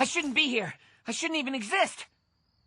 I shouldn't be here. I shouldn't even exist.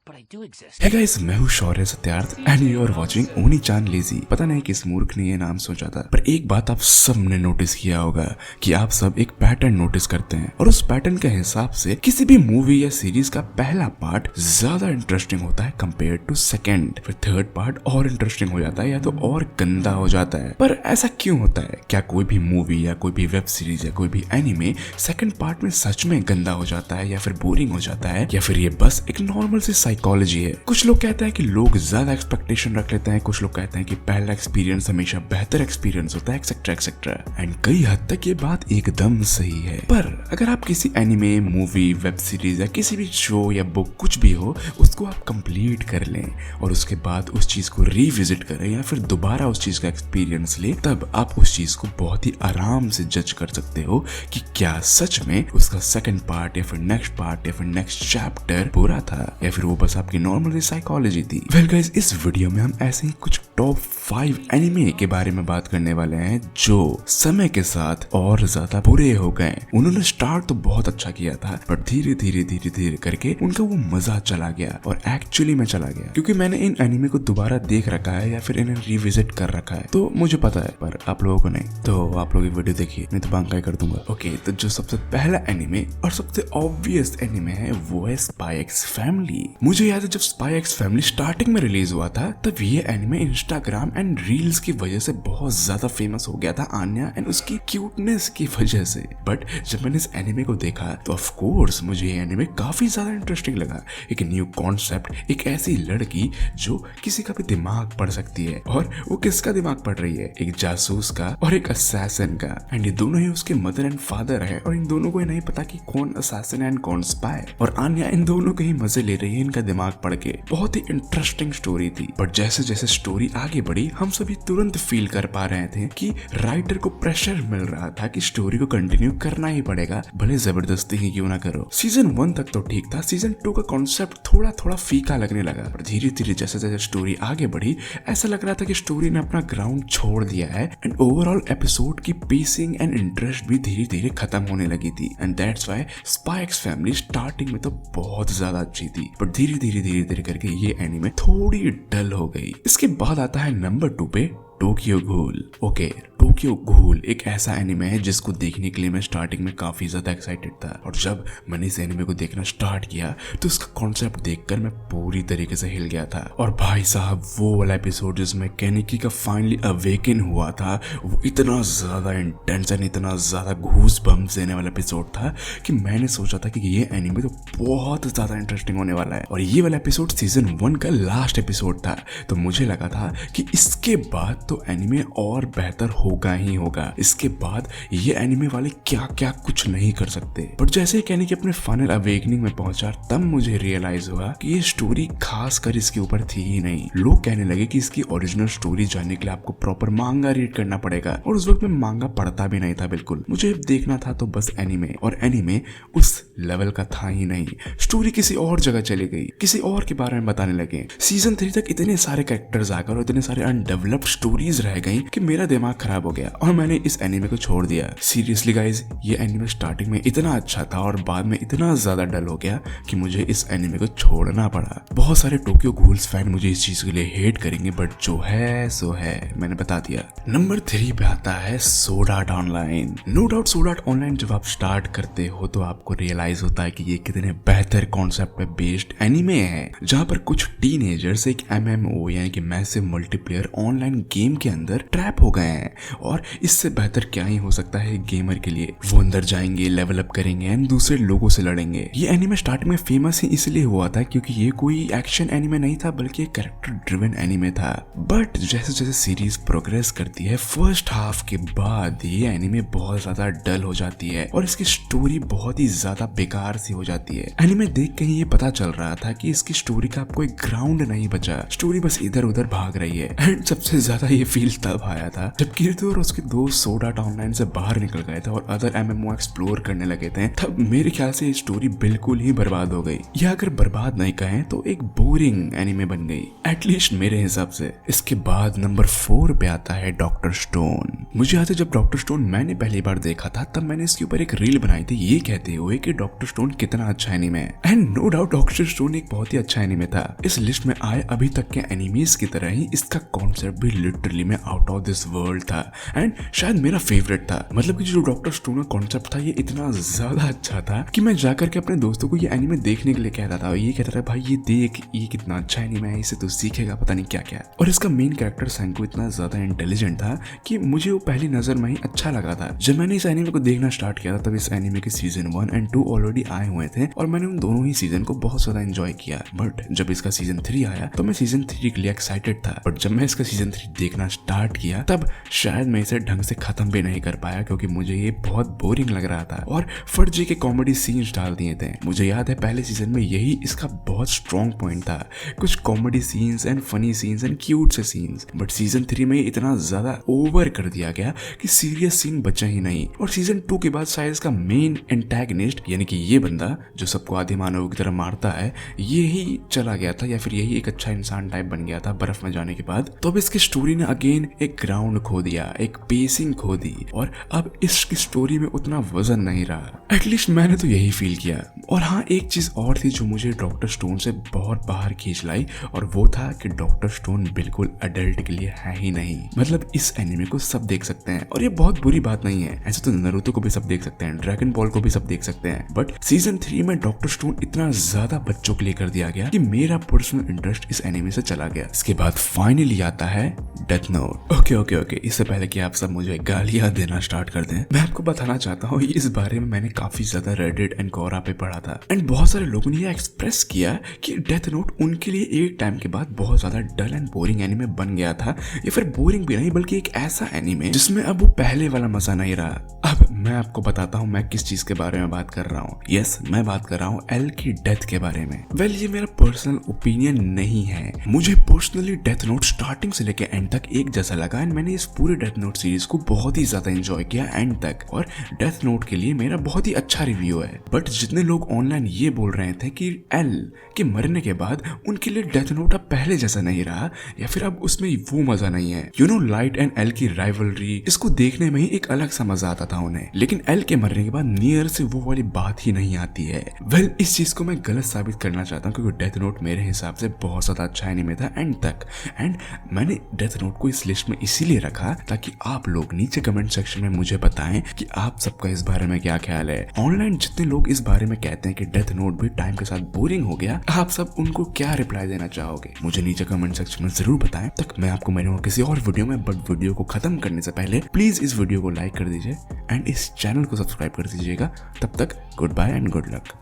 But I do exist. Hey guys, मैं हूँ Shaurya Satyarth and you are watching ओनी चान lazy. पता नहीं किस मूर्ख ने ये नाम सोचा था, पर एक बात आप सब ने नोटिस किया होगा कि आप सब एक पैटर्न नोटिस करते हैं और उस पैटर्न के हिसाब से किसी भी मूवी या सीरीज का पहला पार्ट ज्यादा इंटरेस्टिंग होता है कंपेयर टू सेकंड, फिर थर्ड पार्ट और इंटरेस्टिंग हो जाता है या तो और गंदा हो जाता है। पर ऐसा क्यों होता है? क्या कोई भी मूवी या कोई भी वेब सीरीज या कोई भी एनिमे सेकंड पार्ट में सच में गंदा हो जाता है या फिर बोरिंग हो जाता है, या फिर ये बस एक नॉर्मल सी साइकोलॉजी है? कुछ लोग कहते हैं कि लोग ज्यादा एक्सपेक्टेशन रख लेते हैं, कुछ लोग कहते हैं कि पहला एक्सपीरियंस हमेशा बेहतर एक्सपीरियंस होता है, एक्सेट्रा एक्सेट्रा। एंड कई हद तक ये बात एकदम सही है। पर अगर आप किसी एनिमे, मूवी, वेब सीरीज या किसी भी शो या बुक कुछ भी हो, उसको आप कंप्लीट कर लें और उसके बाद उस चीज को रिविजिट करें या फिर दोबारा उस चीज का एक्सपीरियंस ले, तब आप उस चीज को बहुत ही आराम से जज कर सकते हो कि क्या सच में उसका सेकंड पार्ट या फिर नेक्स्ट पार्ट या फिर नेक्स्ट चैप्टर बुरा था या फिर वो बस आपकी नॉर्मल साइकोलॉजी थी। वेल गाइस, इस वीडियो में हम ऐसे ही कुछ टॉप 5 एनिमे के बारे में बात करने वाले हैं जो समय के साथ और ज्यादा बुरे हो गए। उन्होंने स्टार्ट तो बहुत अच्छा किया था, पर धीरे धीरे करके उनका वो मजा चला गया और एक्चुअली में चला गया, क्योंकि मैंने इन एनिमे को दोबारा देख रखा है या फिर इन्हें रिविजिट कर रखा है, तो मुझे पता है, पर आप लोगों को नहीं। तो आप लोग ये वीडियो देखिए, नहीं तो बांका कर दूंगा। ओके, तो जो सबसे पहला एनिमे और सबसे ऑब्वियस एनिमे है वो है स्पाई एक्स फैमिली। मुझे याद है जब स्पाई एक्स फैमिली स्टार्टिंग में रिलीज हुआ था, तब ये एनिमे इंस्टाग्राम एंड रील्स की वजह से बहुत ज्यादा फेमस हो गया था, आन्या एंड उसकी क्यूटनेस की वजह से। बट जब मैंने इस एनिमे को देखा तो ऑफ कोर्स मुझे ये एनिमे काफी ज्यादा इंटरेस्टिंग लगा। एक न्यू कॉन्सेप्ट, एक ऐसी लड़की जो किसी का भी दिमाग पढ़ सकती है, और वो किसका दिमाग पढ़ रही है? एक जासूस का और एक असैसिन का। एंड ये दोनों ही उसके मदर एंड फादर है, और इन दोनों को नहीं पता कि कौन असैसिन एंड कौन स्पाई, और आन्या इन दोनों के ही मजे ले रही है इनका दिमाग पढ़ के। बहुत ही इंटरेस्टिंग स्टोरी थी। बट जैसे जैसे स्टोरी आगे बढ़ी, हम सभी तुरंत फील कर पा रहे थे कि राइटर को प्रेशर मिल रहा था कि स्टोरी को कंटिन्यू करना ही पड़ेगा, भले जबरदस्ती ही क्यों ना करो। सीजन 1 तक तो ठीक था, सीजन 2 का कॉन्सेप्ट थोड़ा थोड़ा फीका लगने लगा। पर धीरे धीरे जैसे जैसे स्टोरी आगे बढ़ी, ऐसा लग रहा था कि स्टोरी ने अपना ग्राउंड छोड़ दिया है, एंड ओवरऑल एपिसोड की पेसिंग एंड इंटरेस्ट भी धीरे धीरे खत्म होने लगी थी। And that's why spy x family starting में तो बहुत ज्यादा अच्छी थी, पर धीरे धीरे करके ये एनिमे थोड़ी डल हो गई। इसके बाद आता है नंबर 2 पे टोक्यो घूल। ओके, टोक्यो घूल एक ऐसा एनिमे है जिसको देखने के लिए मैं स्टार्टिंग में काफी ज्यादा एक्साइटेड था, और जब मैंने इस एनिमे को देखना स्टार्ट किया तो इसका कॉन्सेप्ट देखकर मैं पूरी तरीके से हिल गया था। और भाई साहब, वो वाला एपिसोड जिसमें केनिकी का फाइनली अवेकन हुआ था, वो इतना ज्यादा इंटेंस एंड इतना ज्यादा घूस बम्स देने वाला एपिसोड था कि मैंने सोचा था कि ये एनिमे तो बहुत ज्यादा इंटरेस्टिंग होने वाला है। और ये वाला एपिसोड सीजन 1 का लास्ट एपिसोड था, तो मुझे लगा था कि इसके बाद तो एनिमे और बेहतर होगा ही होगा। इसके बाद ये एनिमे वाले क्या क्या कुछ नहीं कर सकते। पर जैसे ही केनिकी अपने फाइनल अवेकनिंग में पहुंचा, तब मुझे रियलाइज हुआ कि ये स्टोरी खास कर इसके ऊपर थी ही नहीं। लोग कहने लगे कि इसकी ओरिजिनल स्टोरी जानने के लिए आपको प्रॉपर मांगा रीड करना पड़ेगा, और उस वक्त मैं मांगा पढ़ता भी नहीं था बिल्कुल। मुझे देखना था तो बस एनिमे, और एनिमे उस लेवल का था ही नहीं। स्टोरी किसी और जगह चली गई, किसी और के बारे में बताने लगे। सीजन 3 तक इतने सारे कैरेक्टर्स आकर और इतने सारे अनडेवलप्ड स्टोरीज रह गई कि मेरा दिमाग खराब हो गया और मैंने इस एनिमे को छोड़ दिया। सीरियसली गाइज, ये एनिमे स्टार्टिंग में इतना अच्छा था और बाद में इतना ज्यादा डल हो गया कि मुझे इस एनिमे को छोड़ना पड़ा। बहुत सारे टोक्यो घूल्स फैन मुझे इस चीज के लिए हेट करेंगे, बट जो है सो है, मैंने बता दिया। नंबर 3 पे आता है sword art online. No doubt sword art online जब आप स्टार्ट करते हो तो आपको रियलाइज होता है कि ये कितने बेहतर कॉन्सेप्ट पे बेस्ड एनिमे है, जहाँ पर कुछ टीनेजर्स एक MMO यानी कि मैसिव मल्टीप्लेयर ऑनलाइन गेम के अंदर ट्रैप हो गए हैं, और इससे बेहतर क्या ही हो सकता है गेमर के लिए। वो अंदर जाएंगे, लेवल अप करेंगे एंड दूसरे लोगों से लड़ेंगे। ये एनिमे स्टार्टिंग में फेमस ही इसलिए हुआ था क्योंकि ये कोई एक्शन एनिमे नहीं था, बल्कि एक कैरेक्टर ड्रिवन एनिमे था। बट जैसे जैसे सीरीज प्रोग्रेस करती है, फर्स्ट हाफ के बाद ये एनिमे बहुत ज्यादा डल हो जाती है और इसकी स्टोरी बहुत ही ज्यादा बेकार सी हो जाती है। एनिमे देख के ही ये पता चल रहा था कि इसकी स्टोरी का कोई ग्राउंड नहीं बचा, स्टोरी बस इधर उधर भाग रही है। एंड सबसे ज्यादा ये फील तब आया था जब किरीतो और उसके दोस्त सोर्ड आर्ट ऑनलाइन से बाहर निकल गए थे और अदर MMO एक्सप्लोर करने लगे थे। तब मेरे ख्याल से ये स्टोरी बिल्कुल ही बर्बाद हो गई, या अगर बर्बाद नहीं कहें तो एक बोरिंग एनिमे बन गई, एटलीस्ट मेरे हिसाब से। इसके बाद नंबर 4 पे आता है डॉक्टर स्टोन। मुझे याद है जब डॉक्टर स्टोन मैंने पहली बार देखा था तब मैंने इसके ऊपर एक रील बनाई थी ये कहते हुए कि डॉक्टर स्टोन कितना अच्छा एनिमे है। And no doubt doctor stone एक बहुत ही अच्छा एनिमे था। इस लिस्ट में आए अभी तक के एनिमीज की तरह ही इसका कॉन्सेप्ट भी लिटरली में आउट ऑफ दिस वर्ल्ड था एंड शायद मेरा फेवरेट था। मतलब कि जो डॉक्टर स्टोन का कॉन्सेप्ट था ये इतना ज्यादा अच्छा था कि मैं जाकर के अपने दोस्तों को ये एनिमे देखने के लिए कहता था। ये कहता था भाई ये देख, ये कितना अच्छा एनिमे है, इससे तू सीखेगा पता नहीं क्या क्या। और इसका मेन कैरेक्टर सैंको इतना ज्यादा इंटेलिजेंट था कि मुझे वो पहली नजर में ही अच्छा लगा था। जब मैंने इस एनिमे को देखना स्टार्ट किया था तब इस एनिमे के सीजन 1 और 2 ऑलरेडी आए हुए थे और मैंने उन दोनों ही सीजन को बहुत ज्यादा एंजॉय किया। बट जब इसका सीजन 3 आया तो मैं सीजन 3 के लिए एक्साइटेड था, बट जब मैं इसका सीजन 3 देखना स्टार्ट किया तब शायद मैं इसे ढंग से खत्म भी नहीं कर पाया क्योंकि मुझे ये बहुत बोरिंग लग रहा था और फर्जी के कॉमेडी सीन्स डाल दिए थे। मुझे याद है पहले सीजन में यही इसका बहुत स्ट्रॉन्ग पॉइंट था, कुछ comedy scenes and funny scenes and cute से सीन्स। बट सीजन 3 में इतना ज्यादा ओवर कर दिया गया कि सीरियस सीन बचा ही नहीं। और सीजन 2 के बाद शायद इसका मेन एंटेगनिस्ट यानी कि ये बंदा जो सबको आधे मानव की तरह मारता है ये ही चला गया था या फिर यही एक अच्छा इंसान टाइप बन गया था बर्फ में जाने के बाद। तो अब इसकी स्टोरी ने अगेन एक ग्राउंड खो दिया, एक पेसिंग खो दी और अब इसकी स्टोरी में उतना वजन नहीं रहा। एटलीस्ट मैंने तो यही फील किया। और हाँ एक चीज और थी जो मुझे डॉक्टर स्टोन से बहुत बाहर खींच लाई और वो था कि डॉक्टर स्टोन बिल्कुल अडल्ट के लिए है ही नहीं। मतलब इस एनिमे को सब देख सकते हैं और ये बहुत बुरी बात नहीं है। ऐसे तो नारुतो को भी सब देख सकते हैं, ड्रैगन बॉल को भी सब देख सकते हैं, बट सीजन 3 में डॉक्टर स्टोन इतना ज्यादा बच्चों के लिए कर दिया गया कि मेरा पर्सनल इंटरेस्ट इस एनिमे से चला गया। इसके बाद फाइनली आता है डेथ नोट। ओके इससे पहले कि आप सब मुझे गालियां देना स्टार्ट कर दें, मैं आपको बताना चाहता हूँ इस बारे में मैंने काफी ज्यादा रेडिट एंड कोरा पे पढ़ा था एंड बहुत सारे लोगों ने ये एक्सप्रेस किया कि डेथ नोट उनके लिए एक टाइम के बाद बहुत ज्यादा डल एंड बोरिंग एनिमे बन गया था, या फिर बोरिंग भी नहीं बल्कि एक ऐसा एनिमे जिसमें अब वो पहले वाला मजा नहीं रहा। अब मैं आपको बताता हूँ मैं किस चीज के बारे में बात कर रहा हूँ। यस मैं बात कर रहा हूँ एल की डेथ के बारे में। वेल ये मेरा पर्सनल ओपिनियन नहीं है, मुझे पर्सनली डेथ नोट स्टार्टिंग से लेकर एंड तक एक जैसा लगा एंड मैंने इस पूरे डेथ नोट सीरीज को बहुत ही ज्यादा एंजॉय किया एंड तक, और डेथ नोट के लिए मेरा बहुत ही अच्छा रिव्यू है। बट जितने लोग ऑनलाइन ये बोल रहे थे कि एल के मरने के बाद उनके लिए डेथ नोट अब पहले जैसा नहीं रहा या फिर अब उसमें वो मजा नहीं है, you know light and L की राइवलरी, इसको देखने में ही एक अलग सा मजा आता था उन्हें, लेकिन एल के मरने के बाद नियर से वो वाली बात ही नहीं आती है। वेल इस चीज को मैं गलत साबित करना चाहता हूँ क्योंकि डेथ नोट मेरे हिसाब से बहुत ज्यादा अच्छा एनिमे था एंड तक, एंड मैंने डेथ नोट को इस लिस्ट में इसीलिए रखा ताकि आप लोग नीचे कमेंट सेक्शन में मुझे बताएं कि आप सबका इस बारे में क्या ख्याल है। ऑनलाइन जितने लोग इस बारे में कहते हैं कि डेथ नोट भी टाइम के साथ बोरिंग हो गया, आप सब उनको क्या रिप्लाई देना चाहोगे मुझे नीचे कमेंट सेक्शन में जरूर बताएं। तक मैं आपको मिलूंगा किसी और वीडियो में, बट वीडियो को खत्म करने से पहले प्लीज इस वीडियो को लाइक कर दीजिए एंड इस चैनल को सब्सक्राइब कर दीजिएगा। तब तक goodbye and good luck.